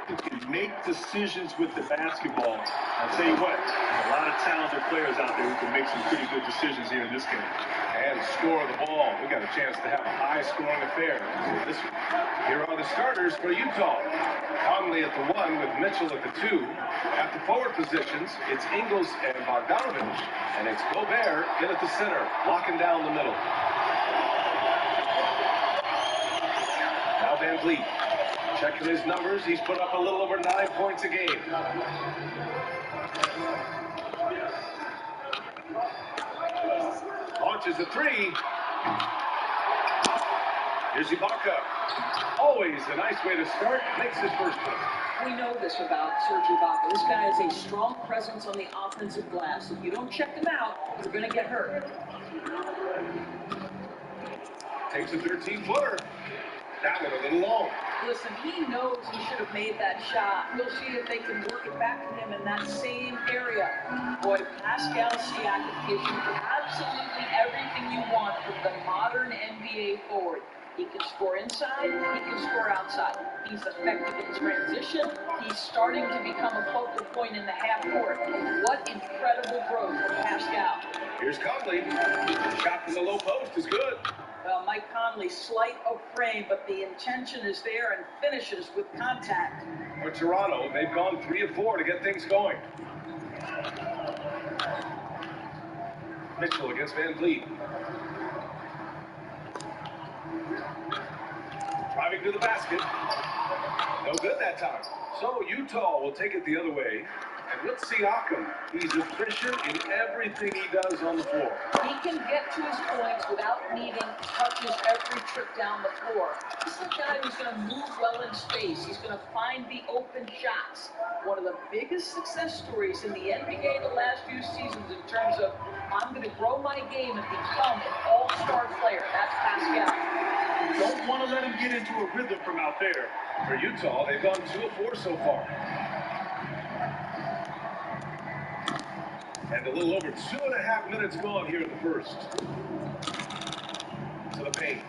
who can make decisions with the basketball. I'll tell you what, a lot of talented players out there who can make some pretty good decisions here in this game. And score the ball. We got a chance to have a high-scoring affair. Here are the starters for Utah. Conley at the 1 with Mitchell at the 2. At the forward positions, it's Ingles and Bogdanovich. And it's Gobert in at the center, locking down the middle. Now Van Vliet. Checking his numbers, he's put up a little over 9 points a game. Launches a 3. Here's Ibaka. Always a nice way to start. Makes his first one. We know this about Serge Ibaka. This guy is a strong presence on the offensive glass. If you don't check him out, you're going to get hurt. Takes a 13-footer. That one a little long. Listen, he knows he should have made that shot. We'll see if they can work it back to him in that same area. Boy, Pascal Siakam gives you absolutely everything you want from the modern NBA forward. He can score inside, he can score outside. He's effective in transition. He's starting to become a focal point in the half court. What incredible growth from Pascal. Here's Conley. The shot from the low post is good. Well, Mike Conley, slight of frame, but the intention is there and finishes with contact. For Toronto, they've gone 3 of 4 to get things going. Mitchell against Van Vliet. Driving to the basket. No good that time. So Utah will take it the other way. And with Siakam, he's efficient in everything he does on the floor. He can get to his points without needing touches every trip down the floor. This is a guy who's going to move well in space. He's going to find the open shots. One of the biggest success stories in the NBA the last few seasons in terms of, I'm going to grow my game and become an all-star player. That's Pascal. Don't want to let him get into a rhythm from out there. For Utah, they've gone 2 of 4 so far. And a little over 2.5 minutes gone here in the first. To the paint.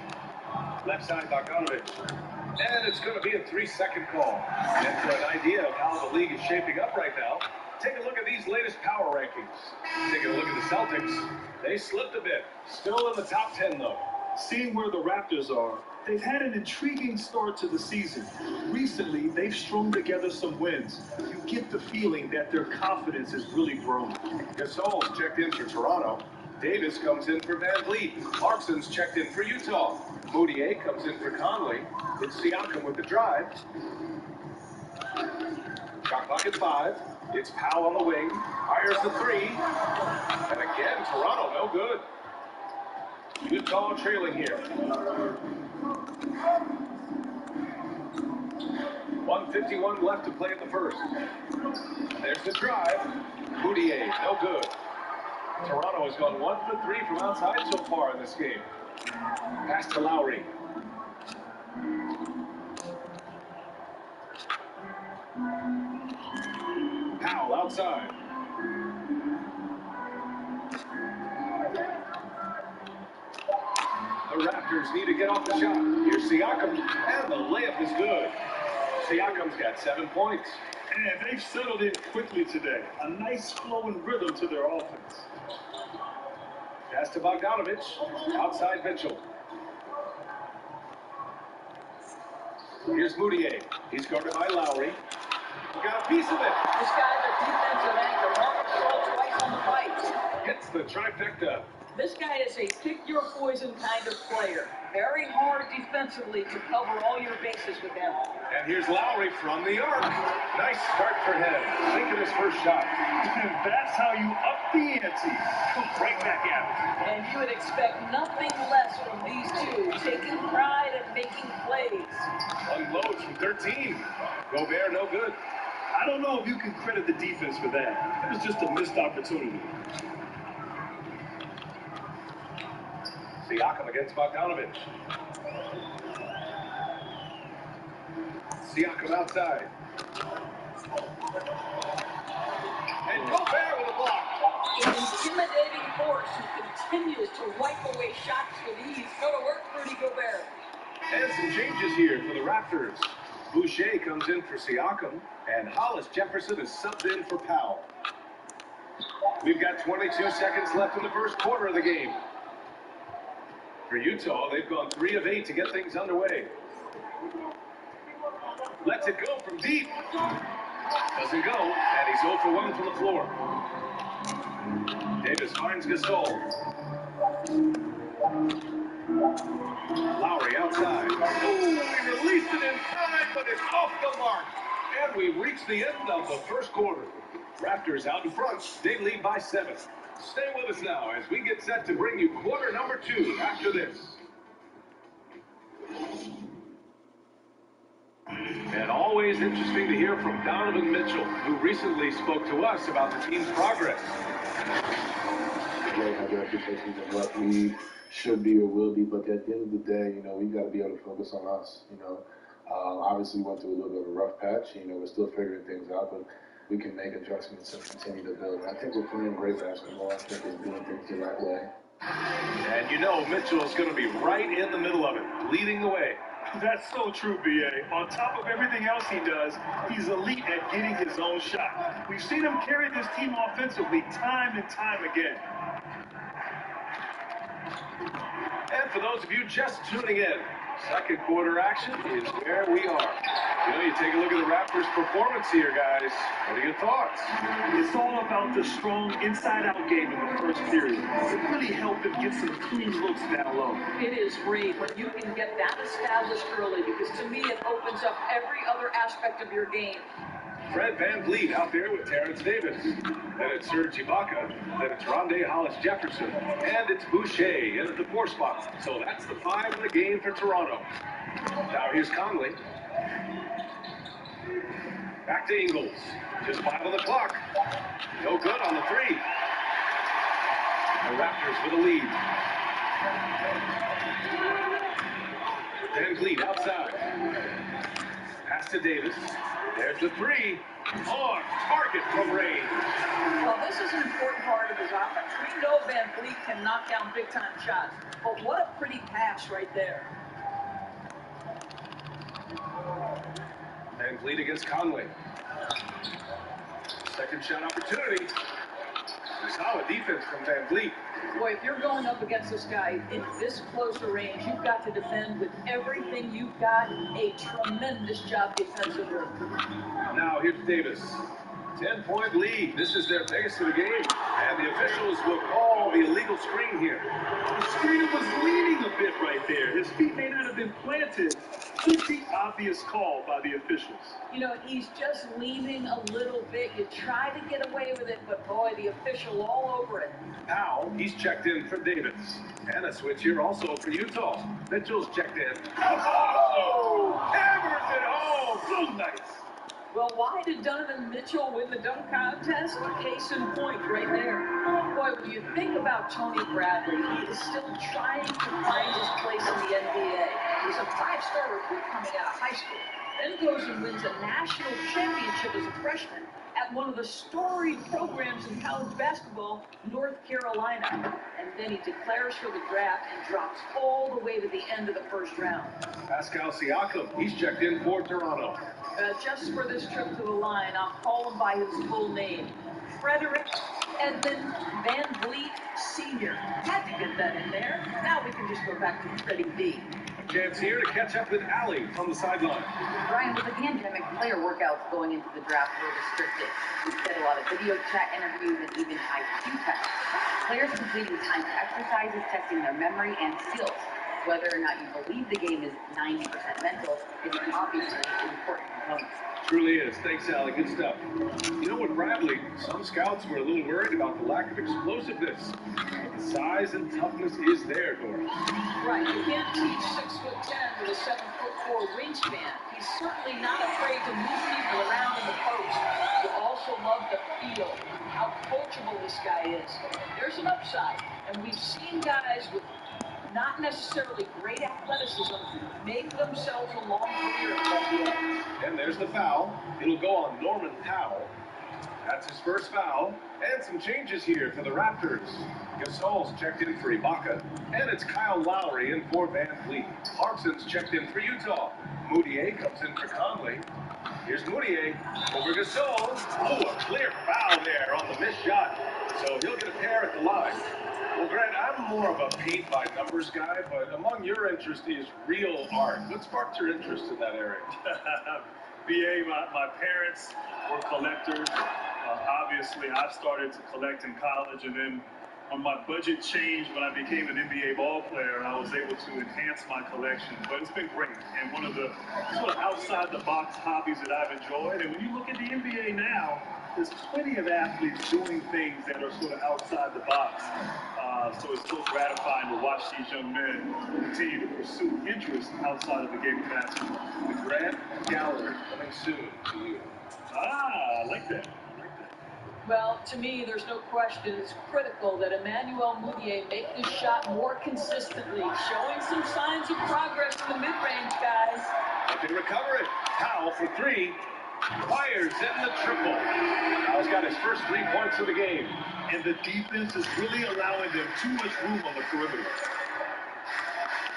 Left side, Bogdanovich. And it's going to be a 3-second call. And for an idea of how the league is shaping up right now, take a look at these latest power rankings. Taking a look at the Celtics. They slipped a bit. Still in the top 10, though. Seeing where the Raptors are, they've had an intriguing start to the season. Recently, they've strung together some wins. You get the feeling that their confidence has really grown. Gasol's checked in for Toronto. Davis comes in for Van Vliet. Clarkson's checked in for Utah. Moutier comes in for Conley. It's Siakam with the drive. Shot clock at 5. It's Powell on the wing. Fires the 3. And again, Toronto no good. Utah trailing here. 1:51 left to play in the first. There's the drive. Moutier, no good. Toronto has gone 1 for 3 from outside so far in this game. Pass to Lowry. Powell outside. The Raptors need to get off the shot. Here's Siakam, and the layup is good. Siakam's got 7 points. And they've settled in quickly today. A nice flowing rhythm to their offense. Pass to Bogdanovich. Outside Mitchell. Here's Moutier. He's guarded by Lowry. He got a piece of it. This guy's a defensive anchor. Mark Gasol twice on the fight. Gets the trifecta. This guy is a pick-your-poison kind of player. Very hard defensively to cover all your bases with him. And here's Lowry from the arc. Nice start for him. Thinking his first shot. And that's how you up the ante. Right back at it. And you would expect nothing less from these two, taking pride and making plays. Unloads from 13. Gobert no good. I don't know if you can credit the defense for that. It was just a missed opportunity. Siakam against Bogdanovich. Siakam outside. And Gobert with a block. An intimidating force who continues to wipe away shots with ease. Go to work, Rudy Gobert. And some changes here for the Raptors. Boucher comes in for Siakam, and Hollis Jefferson is subbed in for Powell. We've got 22 seconds left in the first quarter of the game. For Utah, they've gone 3 of 8 to get things underway. Lets it go from deep. Doesn't go, and he's 0 for 1 from the floor. Davis finds Gasol. Lowry outside. Oh, we released it in time, but it's off the mark. And we've reached the end of the first quarter. Raptors out in front. They lead by 7. Stay with us now as we get set to bring you quarter number 2 after this. And always interesting to hear from Donovan Mitchell, who recently spoke to us about the team's progress. They have reputations of what we should be or will be, but at the end of the day, we got to be able to focus on us. Obviously went through a little bit of a rough patch. We're still figuring things out, but we can make adjustments and continue to build. And I think we're playing great basketball. I think we're doing things the right way. And Mitchell's going to be right in the middle of it, leading the way. That's so true, B.A. On top of everything else he does, he's elite at getting his own shot. We've seen him carry this team offensively time and time again. And for those of you just tuning in, second quarter action is where we are. You take a look at the Raptors' performance here, guys. What are your thoughts? It's all about the strong inside-out game in the first period. It really helped them get some clean looks down low. It is great when you can get that established early, because to me it opens up every other aspect of your game. Fred VanVleet out there with Terrence Davis. Then it's Serge Ibaka. Then it's Rondé Hollis Jefferson. And it's Boucher in at the 4 spot. So that's the 5 in the game for Toronto. Now here's Conley. Back to Ingles. Just 5 on the clock. No good on the 3. The Raptors with a lead. VanVleet outside. Pass to Davis. There's the 3. On target from range. Well, this is an important part of his offense. We know VanVleet can knock down big-time shots, but what a pretty pass right there. VanVleet against Conley. Second shot opportunity. Solid defense from VanVleet. Boy, if you're going up against this guy in this closer range, you've got to defend with everything you've got. A tremendous job defensively. Now here's Davis. 10-point lead. This is their biggest of the game. And the officials will call the illegal screen here. The screener was leaning a bit right there. His feet may not have been planted. Pretty obvious call by the officials. He's just leaning a little bit. You try to get away with it, but boy, the official all over it. Powell, he's checked in for Davis. And a switch here also for Utah. Mitchell's checked in. Oh! Hammers it home! So nice. Well, why did Donovan Mitchell win the dunk contest? Case in point right there. Boy, when you think about Tony Bradley, he is still trying to find his place in the NBA. He's a 5-star recruit coming out of high school, then goes and wins a national championship as a freshman at one of the storied programs in college basketball, North Carolina. And then he declares for the draft and drops all the way to the end of the first round. Pascal Siakam, he's checked in for Toronto. Just for this trip to the line, I'll call him by his full name. Frederick Edmund VanVleet Sr. Had to get that in there. Now we can just go back to Freddie B. A chance here to catch up with Allie from the sideline. Brian, with the pandemic, player workouts going into the draft were restricted. Instead, a lot of video chat interviews and even IQ tests. Players completing timed exercises, testing their memory and skills. Whether or not you believe the game is 90% mental is obviously an important component. Truly is. Thanks, Allie. Good stuff. With Bradley, some scouts were a little worried about the lack of explosiveness. But the size and toughness is there, Doris. Right. You can't teach 6'10" with a 7'4" wingspan. He's certainly not afraid to move people around in the post. You also love the feel, how coachable this guy is. There's an upside, and we've seen guys with not necessarily great athleticism make themselves a long career in the NBA. And there's the foul. It'll go on Norman Powell. That's his first foul. And some changes here for the Raptors. Gasol's checked in for Ibaka. And it's Kyle Lowry in for Van Fleet. Clarkson's checked in for Utah. Moutier comes in for Conley. Here's Moutier over Gasol. Oh, a clear foul there on the missed shot. So he'll get a pair at the line. Well, Grant, I'm more of a paint-by-numbers guy, but among your interests is real art. What sparked your interest in that area? BA, my parents were collectors. Obviously, I started to collect in college, and then when my budget changed when I became an NBA ball player, I was able to enhance my collection. But it's been great, and one of the sort of outside-the-box hobbies that I've enjoyed. And when you look at the NBA now, there's plenty of athletes doing things that are sort of outside the box. So it's so gratifying to watch these young men continue to pursue interests outside of the game of basketball. The Grant Galler coming soon to you. I like that. Well, to me, there's no question it's critical that Emmanuel Mudiay make this shot more consistently, showing some signs of progress in the mid-range, guys. They can recover it. Powell for three. Fires in the triple. Now he's got his first 3 points of the game. And the defense is really allowing them too much room on the perimeter.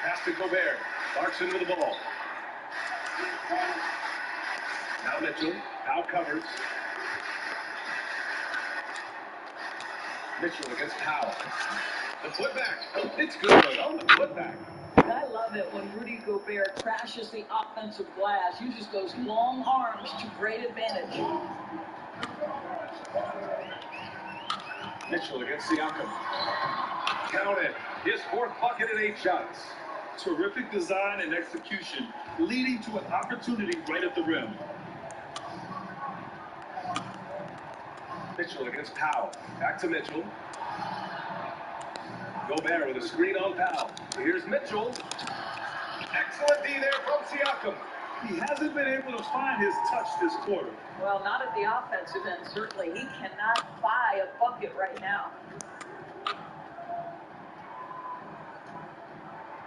Pass to Gobert. Clarkson with the ball. Now Mitchell. Now covers. Mitchell against Powell. The putback. It's good on the putback. I love it when Rudy Gobert crashes the offensive glass, uses those long arms to great advantage. Mitchell against Siakam. Count it. His fourth bucket in 8 shots. Terrific design and execution, leading to an opportunity right at the rim. Mitchell against Powell. Back to Mitchell. Gobert with a screen on Powell. Here's Mitchell. Excellent D there from Siakam. He hasn't been able to find his touch this quarter. Well, not at the offensive end, certainly. He cannot buy a bucket right now.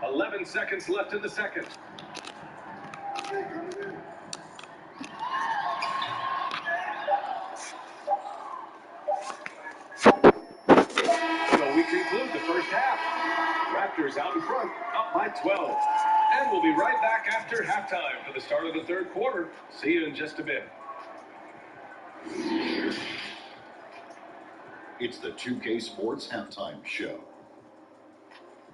11 seconds left in the second. So we conclude the first half. Raptors out in front, up by 12. And we'll be right back after halftime for the start of the third quarter. See you in just a bit. It's the 2K Sports Halftime Show.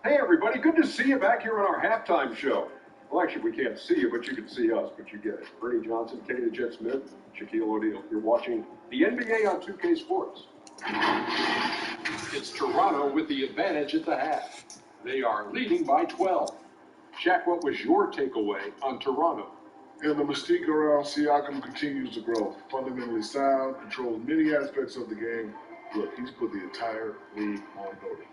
Hey everybody, good to see you back here on our halftime show. Well, actually, we can't see you, but you can see us, but you get it. Bernie Johnson, Katie Jet Smith, Shaquille O'Neal. You're watching the NBA on 2K Sports. It's Toronto with the advantage at the half. They are leading by 12. Shaq, what was your takeaway on Toronto? And the mystique around Siakam continues to grow. Fundamentally sound, controls many aspects of the game. Look, he's put the entire league on notice.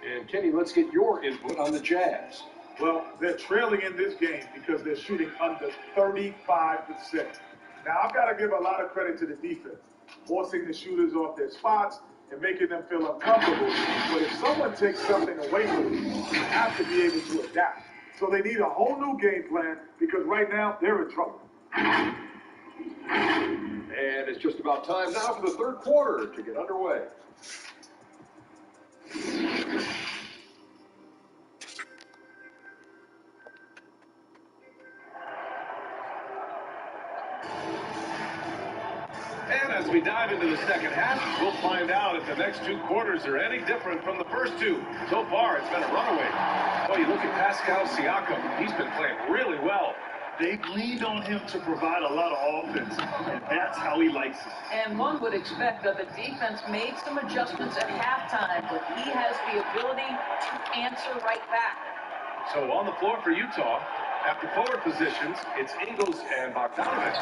And Kenny, let's get your input on the Jazz. Well, they're trailing in this game because they're shooting under 35%. Now, I've got to give a lot of credit to the defense, forcing the shooters off their spots and making them feel uncomfortable. But if someone takes something away from you, you have to be able to adapt. So they need a whole new game plan because right now they're in trouble. And it's just about time now for the third quarter to get underway. And as we dive into the second half, we'll find out if the next 2 quarters are any different from the first 2. So far, it's been a runaway. Oh, you look at Pascal Siakam. He's been playing really well. They've leaned on him to provide a lot of offense, and that's how he likes it. And one would expect that the defense made some adjustments at halftime, but he has the ability to answer right back. So on the floor for Utah, at the forward positions, it's Ingles and Bogdanovich.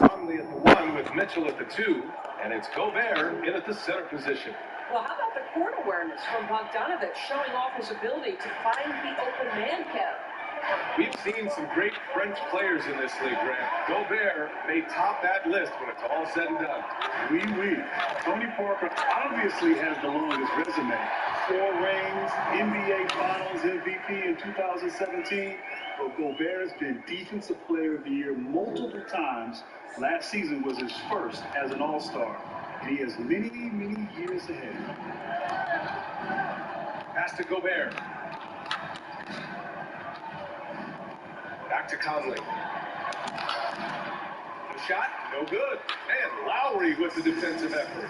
Conley at the 1 with Mitchell at the 2, and it's Gobert in at the center position. Well, how about the court awareness from Bogdanovich showing off his ability to find the open man, Kev? We've seen some great French players in this league, Grant. Gobert may top that list when it's all said and done. Oui. Tony Parker obviously has the longest resume. 4 rings, NBA Finals MVP in 2017. But Gobert has been Defensive Player of the Year multiple times. Last season was his first as an All-Star. And he has many, many years ahead. Pass to Gobert. Back to Conley. The shot, no good. And Lowry with the defensive effort.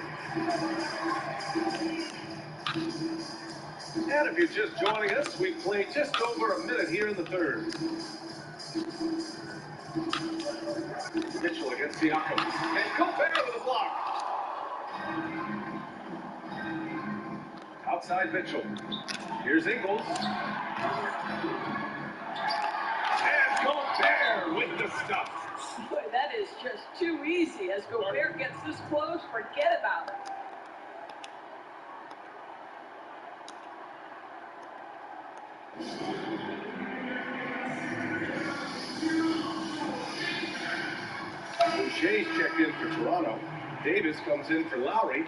And if you're just joining us, we've played just over a minute here in the third. Mitchell against Siakam. And Gobert with a block. Outside Mitchell. Here's Ingles. And Gobert with the stuff. Boy, that is just too easy. As Gobert gets this close, forget about it. Boucher's checked in for Toronto. Davis comes in for Lowry.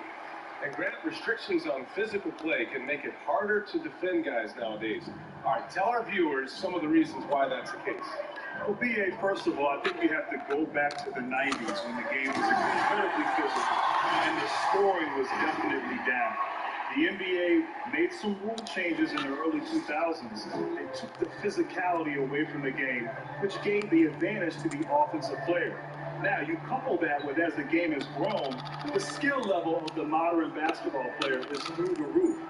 And Grant, restrictions on physical play can make it harder to defend guys nowadays. All right, tell our viewers some of the reasons why that's the case. Well, BA, first of all, I think we have to go back to the 90s when the game was incredibly physical and the scoring was definitely down. The NBA made some rule changes in the early 2000s. They took the physicality away from the game, which gave the advantage to the offensive player. Now, you couple that with, as the game has grown, the skill level of the modern basketball player is through the roof.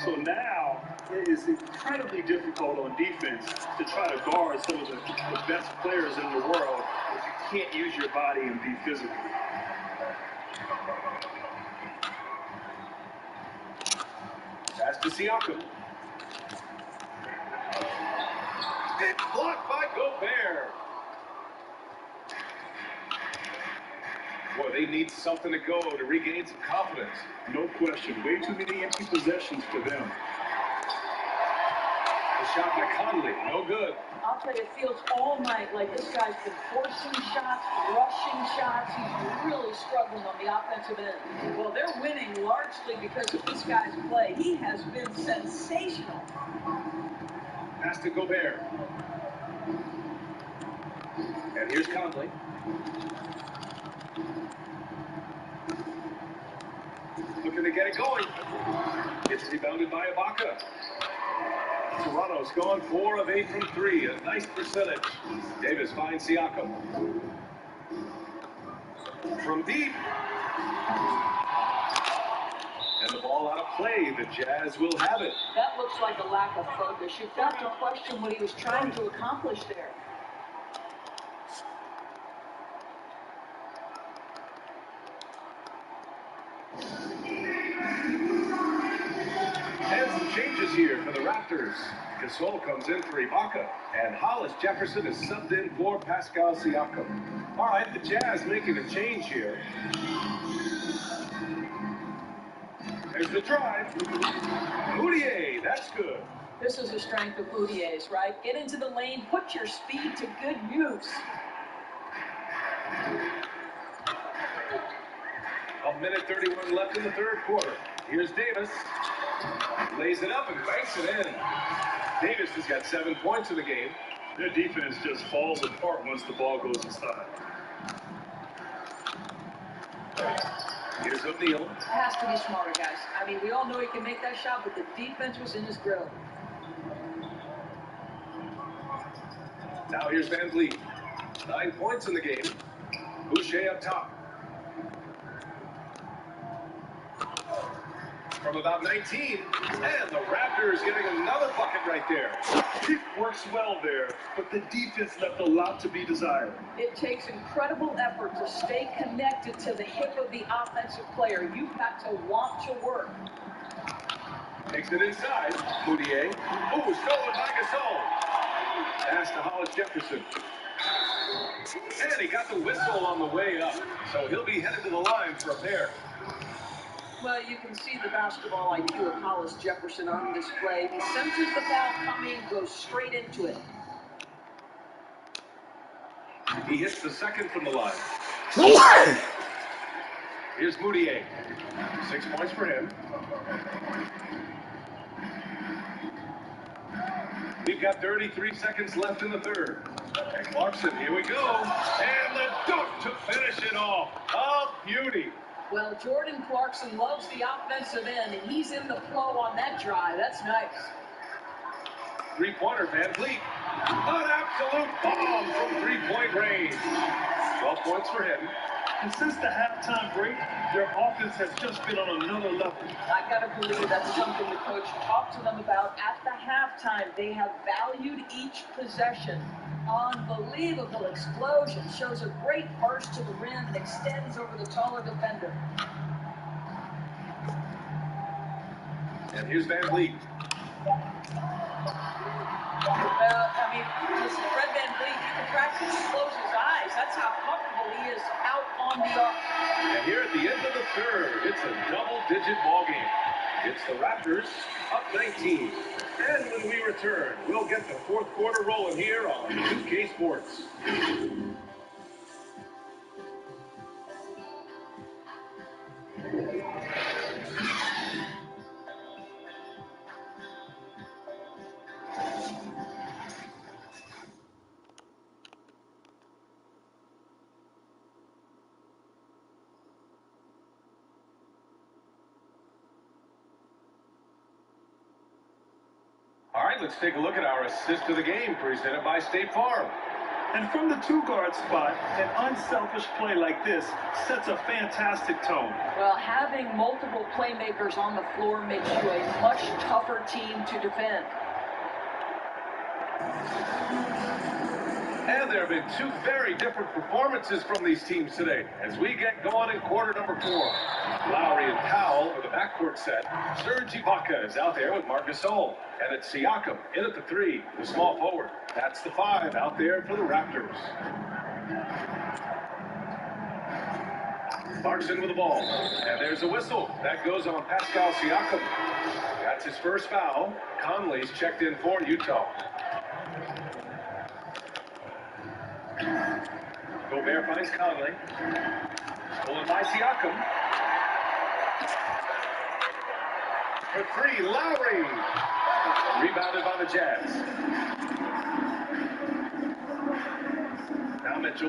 So now, it is incredibly difficult on defense to try to guard some of the best players in the world if you can't use your body and be physical. Pass to Siakam. It's blocked by Gobert. Boy, they need something to go to regain some confidence. No question. Way too many empty possessions for them. The shot by Conley, no good. I'll tell you, it feels all night like this guy's been forcing shots, rushing shots. He's really struggling on the offensive end. Well, they're winning largely because of this guy's play. He has been sensational. Pass to Gobert. And here's Conley. Looking to get it going. It's rebounded by Ibaka. Toronto's gone 4 of 8 from 3. A nice percentage. Davis finds Siakam. From deep. And the ball out of play. The Jazz will have it. That looks like a lack of focus. You've got to question what he was trying to accomplish there. And some changes here for the Raptors. Gasol comes in for Ibaka, and Hollis Jefferson is subbed in for Pascal Siakam. All right, the Jazz making a change here. There's the drive. Moutier, that's good. This is the strength of Moutier's, right? Get into the lane, put your speed to good use. A minute 31 left in the third quarter. Here's Davis. Lays it up and banks it in. Davis has got 7 points in the game. Their defense just falls apart once the ball goes inside. Here's O'Neal. Has to be smarter, guys. I mean, we all know he can make that shot, but the defense was in his grill. Now here's Van Vliet. 9 points in the game. Boucher up top. From about 19, and the Raptors getting another bucket right there. It works well there, but the defense left a lot to be desired. It takes incredible effort to stay connected to the hip of the offensive player. You've got to want to work. Takes it inside. Moutier. Oh, stolen by Gasol. Pass to Hollis Jefferson. And he got the whistle on the way up, so he'll be headed to the line for a pair. Well, you can see the basketball IQ of Hollis Jefferson on display. He senses the ball coming, goes straight into it. He hits the second from the line. Here's Moutier. 6 points for him. We've got 33 seconds left in the third. And Clarkson, here we go. And the dunk to finish it off. A beauty. Well, Jordan Clarkson loves the offensive end, and he's in the flow on that drive. That's nice. Three-pointer, Van Vliet. An absolute bomb from three-point range. 12 points for him. And since the halftime break, their offense has just been on another level. I gotta believe that's something the coach talked to them about at the halftime. They have valued each possession. Unbelievable explosion. Shows a great burst to the rim and extends over the taller defender. And here's Van Vliet. Well, I mean, listen, Fred Van Vliet, you can practice to close his eyes. That's how comfortable he is out on the arc. And here at the end of the third, it's a double-digit ball game. It's the Raptors up 19. And when we return, we'll get the fourth quarter rolling here on 2K Sports. All right, let's take a look at our assist of the game presented by State Farm. And from the two-guard spot, an unselfish play like this sets a fantastic tone. Well, having multiple playmakers on the floor makes you a much tougher team to defend. And there have been two very different performances from these teams today as we get going in quarter number 4. Lowry and Powell are the backcourt set. Serge Ibaka is out there with Marc Gasol. And it's Siakam in at the 3, the small forward. That's the 5 out there for the Raptors. Clarkson with the ball. And there's a whistle. That goes on Pascal Siakam. That's his first foul. Conley's checked in for Utah. Gobert finds Conley. Stolen by Siakam. For 3, Lowry. Rebounded by the Jazz. Now Mitchell.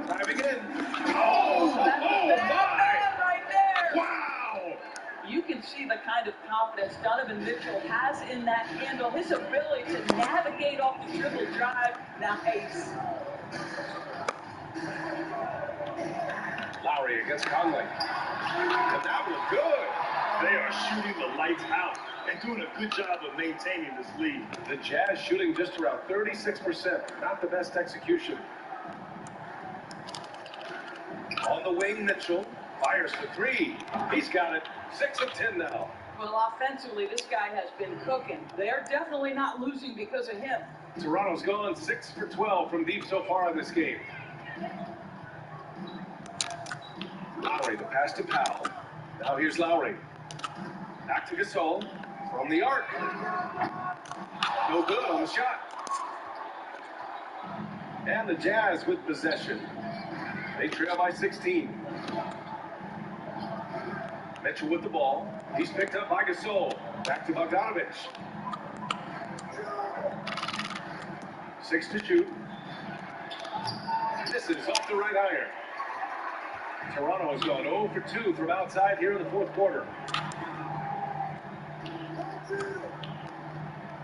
Diving in. Oh my! Right there. Wow! You can see the kind of confidence Donovan Mitchell has in that handle. His ability to navigate off the dribble drive. Nice. Lowry against Conley. And that was good. They are shooting the lights out and doing a good job of maintaining this lead. The Jazz shooting just around 36%. Not the best execution. On the wing, Mitchell fires for 3. He's got it. 6 of 10 now. Well, offensively, this guy has been cooking. They're definitely not losing because of him. Toronto's gone 6 for 12 from deep so far in this game. Lowry, the pass to Powell. Now here's Lowry. Back to Gasol from the arc. No good on the shot. And the Jazz with possession. They trail by 16. Mitchell with the ball. He's picked up by Gasol. Back to Bogdanovich. 6 to shoot. This is off the right iron. Toronto has gone 0 for 2 from outside here in the fourth quarter.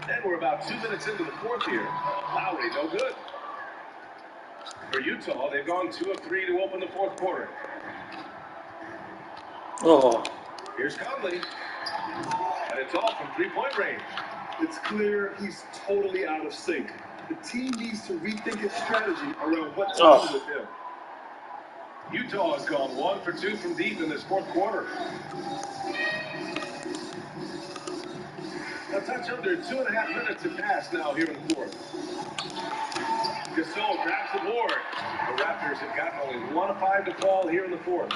And we're about 2 minutes into the fourth here. Lowry, no good. For Utah, they've gone 2 of 3 to open the fourth quarter. Oh. Here's Conley. And it's all from three-point range. It's clear he's totally out of sync. The team needs to rethink its strategy around what to do with him. Utah has gone 1 for 2 from deep in this fourth quarter. A touch under 2.5 minutes have passed now here in the fourth. Gasol grabs the board. The Raptors have gotten only 1 of 5 to fall here in the fourth.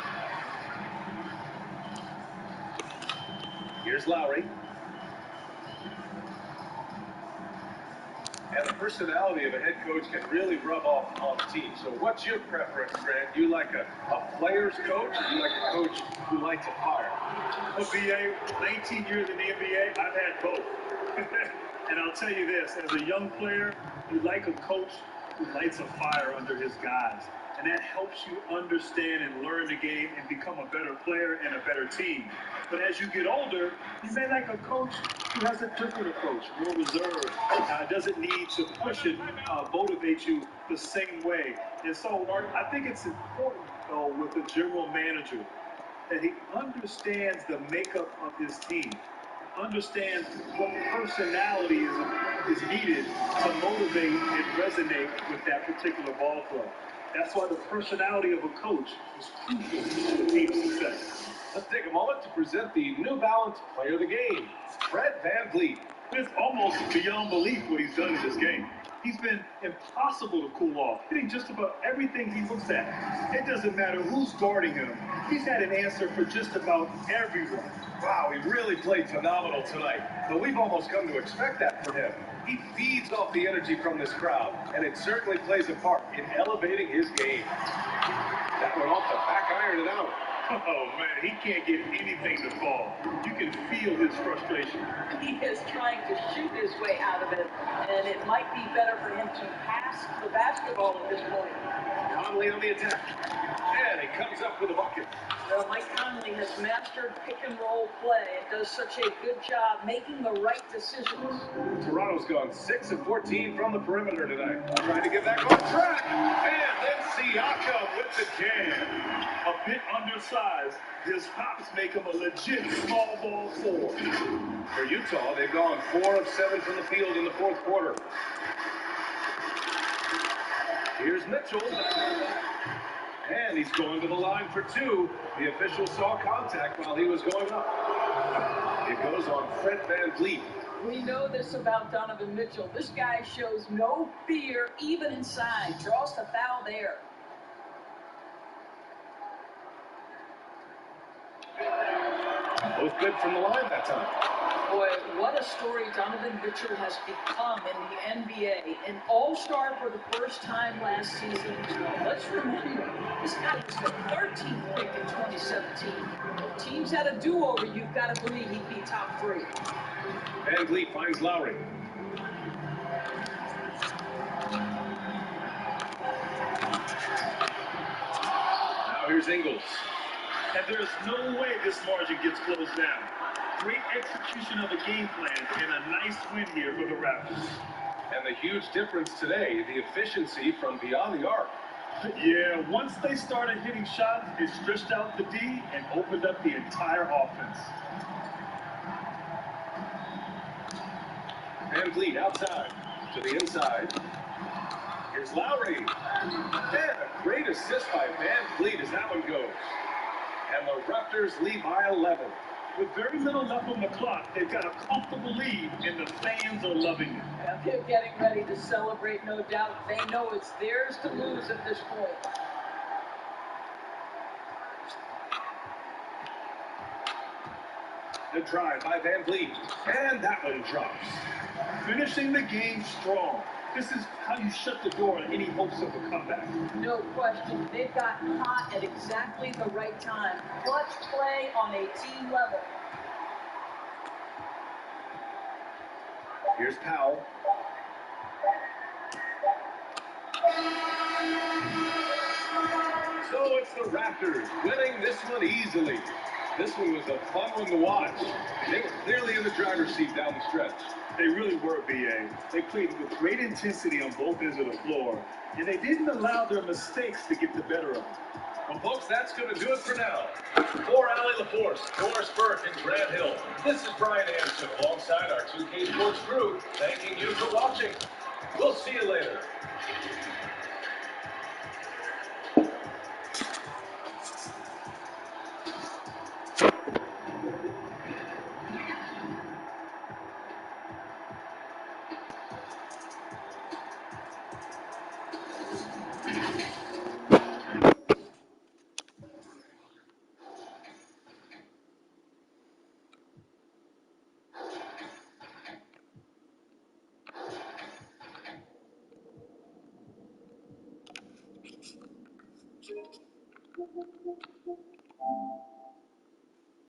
Here's Lowry. And the personality of a head coach can really rub off on the team. So what's your preference, Grant? You like a player's coach, or you like a coach who likes a fire? Well, BA, 19 years in the NBA, I've had both. And I'll tell you this, as a young player, you like a coach who lights a fire under his guys. And that helps you understand and learn the game and become a better player and a better team. But as you get older, you may like a coach who has a different approach, more reserved, doesn't need to push it, motivate you the same way. And so I think it's important, though, with the general manager that he understands the makeup of his team, understands what personality is needed to motivate and resonate with that particular ball club. That's why the personality of a coach is crucial to the team's success. Let's take a moment to present the New Balance Player of the Game, Fred VanVleet. It's almost beyond belief what he's done in this game. He's been impossible to cool off, hitting just about everything he looks at. It doesn't matter who's guarding him. He's had an answer for just about everyone. Wow, he really played phenomenal tonight, but we've almost come to expect that from him. He feeds off the energy from this crowd, and it certainly plays a part in elevating his game. That one off the back iron and out. Oh, man, he can't get anything to fall. You can feel his frustration. He is trying to shoot his way out of it, and it might be better for him to pass the basketball at this point. Conley on the attack, and he comes up with a bucket. Well, Mike Conley has mastered pick-and-roll play and does such a good job making the right decisions. Toronto's gone 6 of 14 from the perimeter tonight. Trying to get back on track, and then Siakam with the jam. A bit undersized, his hops make him a legit small ball four. For Utah, they've gone 4 of 7 from the field in the fourth quarter. Here's Mitchell. And he's going to the line for 2. The official saw contact while he was going up. It goes on Fred VanVleet. We know this about Donovan Mitchell. This guy shows no fear, even inside. Draws the foul there. Both good from the line that time. Boy, what a story Donovan Mitchell has become in the NBA. An all-star for the first time last season. Let's remember, this guy was the 13th pick in 2017. If teams had a do-over, you've got to believe he'd be top 3. VanVleet finds Lowry. Now here's Ingles. And there's no way this margin gets closed down. Great execution of the game plan and a nice win here for the Raptors. And the huge difference today, the efficiency from beyond the arc. Yeah, once they started hitting shots, it stretched out the D and opened up the entire offense. VanVleet outside to the inside. Here's Lowry. And a great assist by VanVleet as that one goes. And the Raptors lead by 11. With very little left on the clock, they've got a comfortable lead, and the fans are loving it. And they're getting ready to celebrate, no doubt. They know it's theirs to lose at this point. The drive by VanVleet. And that one drops. Finishing the game strong. This is how you shut the door on any hopes of a comeback. No question. They've gotten hot at exactly the right time. Clutch play on a team level. Here's Powell. So it's the Raptors winning this one easily. This one was a fun one to watch. They were clearly in the driver's seat down the stretch. They really were, B.A. They played with great intensity on both ends of the floor, and they didn't allow their mistakes to get the better of them. Well, folks, that's going to do it for now. For Allie LaForce, Doris Burke, and Grant Hill, this is Brian Anderson alongside our 2K Sports crew, thanking you for watching. We'll see you later.